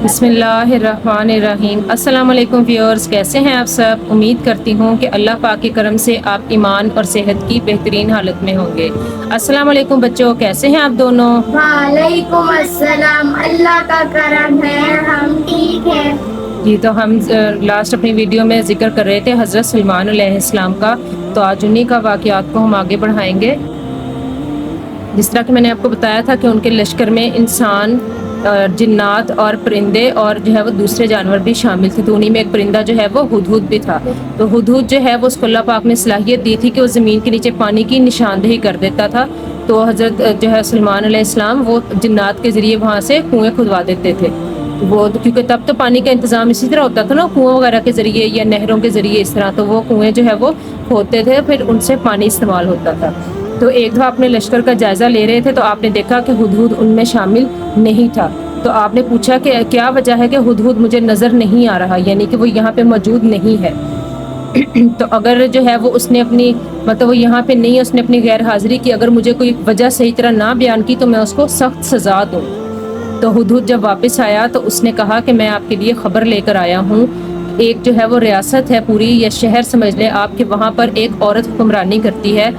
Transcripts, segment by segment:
बिस्मिल्लाहिर्रहमानिर्रहीम। अस्सलाम वालेकुम व्यूअर्स, कैसे हैं आप सब। उम्मीद करती हूँ कि अल्लाह पाक के करम से आप ईमान और सेहत की बेहतरीन हालत में होंगे। अस्सलाम वालेकुम बच्चों, कैसे हैं आप दोनों। वालेकुम अस्सलाम, अल्लाह का करम है, हम ठीक हैं। जी, तो हम लास्ट अपनी वीडियो में जिक्र कर रहे थे हज़रत सलमान अलैहिस्सलाम का, तो आज उन्हीं का वाक़यात को हम आगे बढ़ाएंगे। जिस तरह कि मैंने आपको बताया था कि उनके लश्कर में इंसान, जिन्नात और परिंदे और जो है वो दूसरे जानवर भी शामिल थे। तो उन्हीं में एक परिंदा जो है वो हुदहुद भी था। तो हुदहुद जो है वो उसको अल्लाह पाक ने सलाहियत दी थी कि वो ज़मीन के नीचे पानी की निशानदेही कर देता था। तो हज़रत जो है सलमान अलैहिस्सलाम वो जिन्नात के ज़रिए वहाँ से कुएँ खुदवा देते थे। वो क्योंकि तब तो पानी का इंतज़ाम इसी तरह होता था ना, कुआं वगैरह के ज़रिए या नहरों के ज़रिए इस तरह। तो वो कुएँ जो है वो खोदते थे, फिर उनसे पानी इस्तेमाल होता था। तो एक दफ़ा अपने लश्कर का जायज़ा ले रहे थे तो आपने देखा कि हुदहुद उनमें शामिल नहीं था। तो आपने पूछा कि क्या वजह है कि हुदहुद मुझे नज़र नहीं आ रहा, यानी कि वो यहाँ पे मौजूद नहीं है। तो अगर जो है वो उसने अपनी मतलब वो यहाँ पे नहीं है, उसने अपनी गैर हाज़िरी की, अगर मुझे कोई वजह सही तरह ना बयान की तो मैं उसको सख्त सज़ा दूँ। तो हुदहुद जब वापस आया तो उसने कहा कि मैं आपके लिए ख़बर लेकर आया हूँ। एक जो है वो रियासत है पूरी या शहर समझ लें आप, कि वहाँ पर एक औरत हुक्मरानी करती है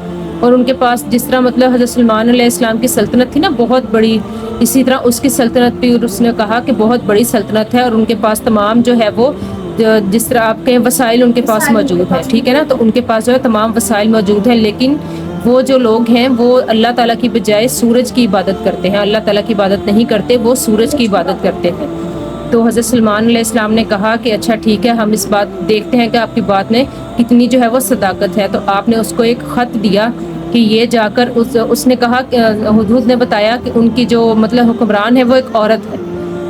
और उनके पास जिस तरह मतलब हज़रत सलमान अलैहिस्सलाम की सल्तनत थी ना बहुत बड़ी, इसी तरह उसकी सल्तनत भी उसने कहा कि बहुत बड़ी सल्तनत है और उनके पास तमाम जो है वो जिस तरह आप कहें वसाइल उनके पास मौजूद है, ठीक है ना। तो उनके पास जो है तमाम वसाइल मौजूद हैं, लेकिन वो जो लोग हैं वो अल्लाह ताला की बजाय सूरज की इबादत करते हैं। अल्लाह ताला की इबादत नहीं करते, वो सूरज की इबादत करते हैं। तो हज़रत सलमान अलैहिस्सलाम ने कहा कि अच्छा ठीक है, हम इस बात देखते हैं कि आपकी बात में कितनी जो है वो सदाकत है। तो आपने उसको एक ख़त दिया कि ये जाकर उसने कहा, हुदहुद ने बताया कि उनकी जो मतलब हुक्मरान है वो एक औरत है।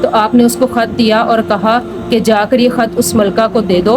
तो आपने उसको ख़त दिया और कहा कि जाकर ये ख़त उस मलका को दे दो।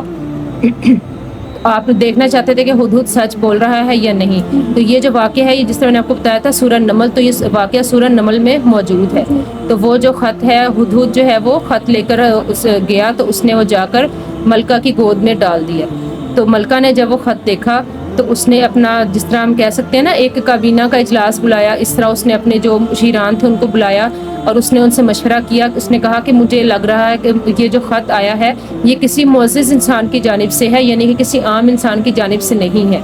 आप देखना चाहते थे कि हुदहुद सच बोल रहा है या नहीं। तो ये जो वाक़या है, ये जिस तरह मैंने आपको बताया था सूरह नमल, तो ये वाक़या सूरह नमल में मौजूद है। तो वो जो ख़त है, हुदहुद जो है वो ख़त लेकर उस गया तो उसने वो जाकर मलका की गोद में डाल दिया। तो मलका ने जब वो ख़त देखा तो उसने अपना, जिस तरह हम कह सकते हैं ना, एक काबीना का इजलास बुलाया, इस तरह उसने अपने जो मुशीरान थे उनको बुलाया और उसने उनसे मशवरा किया। उसने कहा कि मुझे लग रहा है कि ये जो ख़त आया है ये किसी मुअज़्ज़िज़ इंसान की जानिब से है, यानी कि किसी आम इंसान की जानिब से नहीं है।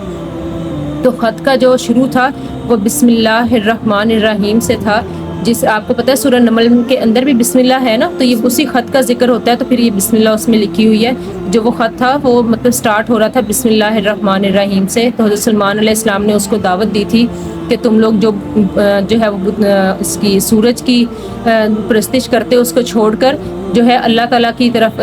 तो ख़त का जो शुरू था वो बिस्मिल्लाहिर्रहमानिर्रहीम से था, जिस आपको पता है सूरह नमल के अंदर भी बिस्मिल्लाह है ना, तो ये उसी ख़त का जिक्र होता है। तो फिर ये बिस्मिल्लाह उसमें लिखी हुई है। जो वो ख़त था वो मतलब स्टार्ट हो रहा था बिस्मिल्लाहिर्रहमानिर्रहीम से। तो हज़रत सलमान अलैहिस्सलाम ने उसको दावत दी थी कि तुम लोग जो है वो इसकी सूरज की परस्तिश करते हो उसको छोड़कर जो है अल्लाह ताला की तरफ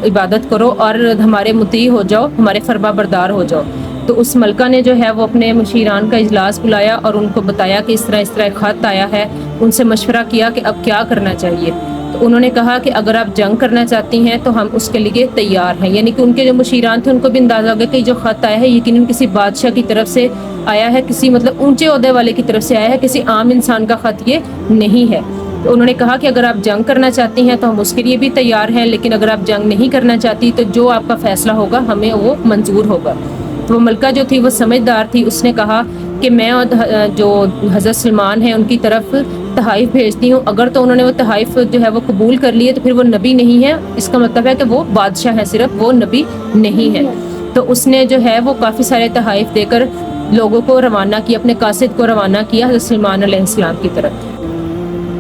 इबादत करो और हमारे मुती हो जाओ, हमारे फरमा बरदार हो जाओ। तो उस मलका ने जो है वो अपने मुशीरान का इजलास बुलाया और उनको बताया कि इस तरह ख़त आया है। उनसे मशवरा किया कि अब क्या करना चाहिए। तो उन्होंने कहा कि अगर आप जंग करना चाहती हैं तो हम उसके लिए तैयार हैं। यानी कि उनके जो मुशीरान थे उनको भी अंदाज़ा हो गया कि जो ख़त आया है यकीनन किसी बादशाह की तरफ से आया है, किसी मतलब ऊंचे ओहदे वाले की तरफ से आया है, किसी आम इंसान का ख़त ये नहीं है। तो उन्होंने कहा कि अगर आप जंग करना चाहती हैं तो हम उसके लिए भी तैयार हैं, लेकिन अगर आप जंग नहीं करना चाहती तो जो आपका फ़ैसला होगा हमें वो मंजूर होगा। तो वो मलका जो थी वो समझदार थी, उसने कहा कि मैं और जो हज़रत सलमान है उनकी तरफ तहाइफ भेजती हूँ। अगर तो उन्होंने वो तहाइफ जो है वो कबूल कर लिए तो फिर वो नबी नहीं है, इसका मतलब है कि वो बादशाह है, सिर्फ वो नबी नहीं है। तो उसने जो है वो काफ़ी सारे तहाइफ देकर लोगों को रवाना किया, अपने कासिद को रवाना किया हज़रत सलमान अलैहिस्सलाम की तरफ।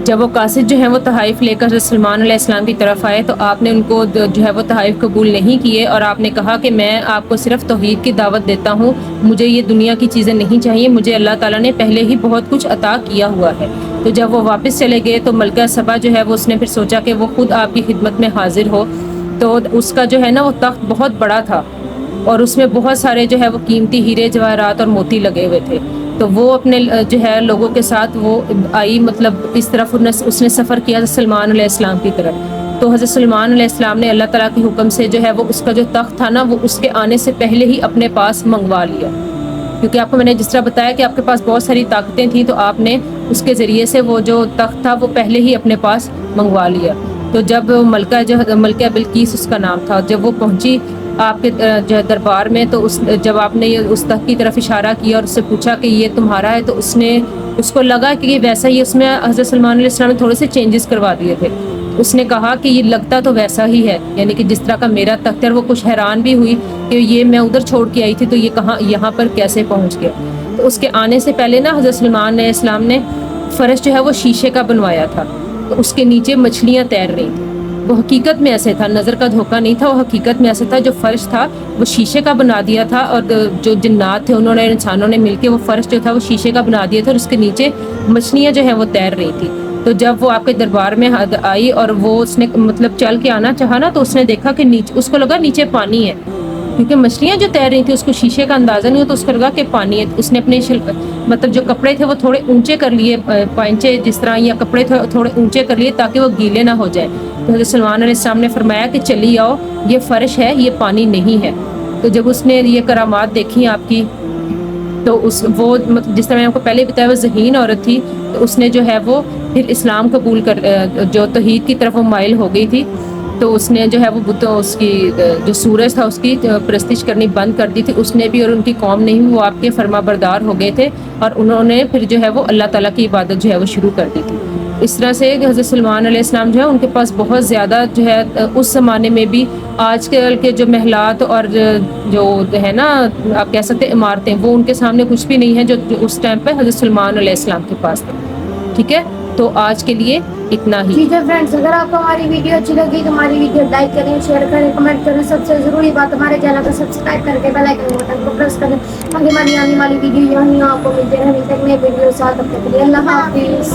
जब वो कासिद जो है वो तहाइफ लेकर हज़रत सलमान अलैहिस्सलाम की तरफ आए तो आपने उनको जो है वो तहाइफ कबूल नहीं किए और आपने कहा कि मैं आपको सिर्फ तौहीद की दावत देता हूँ, मुझे ये दुनिया की चीज़ें नहीं चाहिए, मुझे अल्लाह ताला ने पहले ही बहुत कुछ अता किया हुआ है। तो जब वो वापस चले गए तो मलका सबा जो है वो उसने फिर सोचा कि वो खुद आपकी खिदमत में हाजिर हो। तो उसका जो है ना वो तख्त बहुत बड़ा था और उसमें बहुत सारे जो है वो कीमती हीरे जवाहरात और मोती लगे हुए थे। तो वो अपने जो है लोगों के साथ वो आई, मतलब इस तरफ उसने सफ़र किया सलमान अलैहिस्सलाम की तरफ। तो हज़रत सलमान अलैहिस्सलाम ने अल्लाह ताला के हुक्म से जो है वो उसका जो तख्त था ना वो उसके आने से पहले ही अपने पास मंगवा लिया, क्योंकि आपको मैंने जिस तरह बताया कि आपके पास बहुत सारी ताकतें थी, तो आपने उसके ज़रिए से वो जो तख्त था वो पहले ही अपने पास मंगवा लिया। तो जब मलका बिल्कीस उसका नाम था, जब वो पहुंची آپ کے جو ہے دربار میں، تو جب آپ نے یہ اس تخت کی طرف اشارہ کیا اور اس سے پوچھا کہ یہ تمہارا ہے، تو اس کو لگا کہ یہ ویسا ہی، اس میں حضرت سلمان علیہ السلام نے تھوڑے سے چینجز کروا دیے تھے. اس نے کہا کہ یہ لگتا تو ویسا ہی ہے، یعنی کہ جس طرح کا میرا تخت ہے. وہ کچھ حیران بھی ہوئی کہ یہ میں ادھر چھوڑ کے آئی تھی تو یہ کہاں یہاں پر کیسے پہنچ گیا. تو اس کے آنے سے پہلے نا حضرت سلمان علیہ السلام نے فرش جو ہے وہ شیشے کا بنوایا تھا، تو اس کے نیچے مچھلیاں تیر رہی تھیں. وہ حقیقت میں ایسے تھا، نظر کا دھوکہ نہیں تھا، وہ حقیقت میں ایسے تھا. جو فرش تھا وہ شیشے کا بنا دیا تھا، اور جو جنات تھے انہوں نے، انسانوں نے مل کے وہ فرش جو تھا وہ شیشے کا بنا دیا تھا، اور اس کے نیچے مچھلیاں جو ہیں وہ تیر رہی تھی. تو جب وہ آپ کے دربار میں آئی اور وہ اس نے مطلب چل کے آنا چاہا نا، تو اس نے دیکھا کہ نیچے، اس کو لگا نیچے پانی ہے، کیونکہ مچھلیاں جو تیر رہی تھیں اس کو شیشے کا اندازہ نہیں ہوا، تو اس کو لگا کہ پانی ہے. اس نے اپنے مطلب جو کپڑے تھے وہ تھوڑے اونچے کر لیے، پائنچے جس طرح، یا کپڑے تھوڑے اونچے کر لیے تاکہ وہ گیلے نہ ہو جائے. تو حضرت سلمان علیہ السلام نے فرمایا کہ چلی آؤ، یہ فرش ہے، یہ پانی نہیں ہے. تو جب اس نے یہ کرامات دیکھی آپ کی، تو وہ مطلب جس طرح میں نے آپ کو پہلے بتایا وہ ذہین عورت تھی، تو اس نے جو ہے وہ پھر اسلام قبول کر، جو توحید کی طرف وہ مائل ہو گئی تھی، تو اس نے جو ہے وہ اس کی جو سورج تھا اس کی پرستش کرنی بند کر دی تھی. اس نے بھی اور ان کی قوم نے بھی، وہ آپ کے فرما بردار ہو گئے تھے، اور انہوں نے پھر جو ہے وہ اللہ تعالیٰ کی عبادت جو ہے وہ شروع کر دی تھی. اس طرح سے حضرت سلمان علیہ السلام جو ہے ان کے پاس بہت زیادہ جو ہے اس زمانے میں بھی، آج کل کے جو محلات اور جو ہے نا آپ کہہ سکتے عمارتیں، وہ ان کے سامنے کچھ بھی نہیں ہے جو اس ٹائم پہ حضرت سلمان علیہ السلام کے پاس تھے. ٹھیک ہے، تو آج کے لیے اتنا ہی. ٹھیک ہے فرینڈس، اگر آپ کو ہماری ویڈیو اچھی لگی تو ہماری ویڈیو لائک کریں، شیئر کریں، کمنٹ کریں. سب سے ضروری بات، ہمارے چینل کو سبسکرائب کر کے بیل آئکن بٹن کو پریس کریں تاکہ ہماری آنے والی ویڈیو یہیں آپ کو ملتے رہے. تک نئے ویڈیو ساتھ، تب تک کے لیے اللہ حافظ.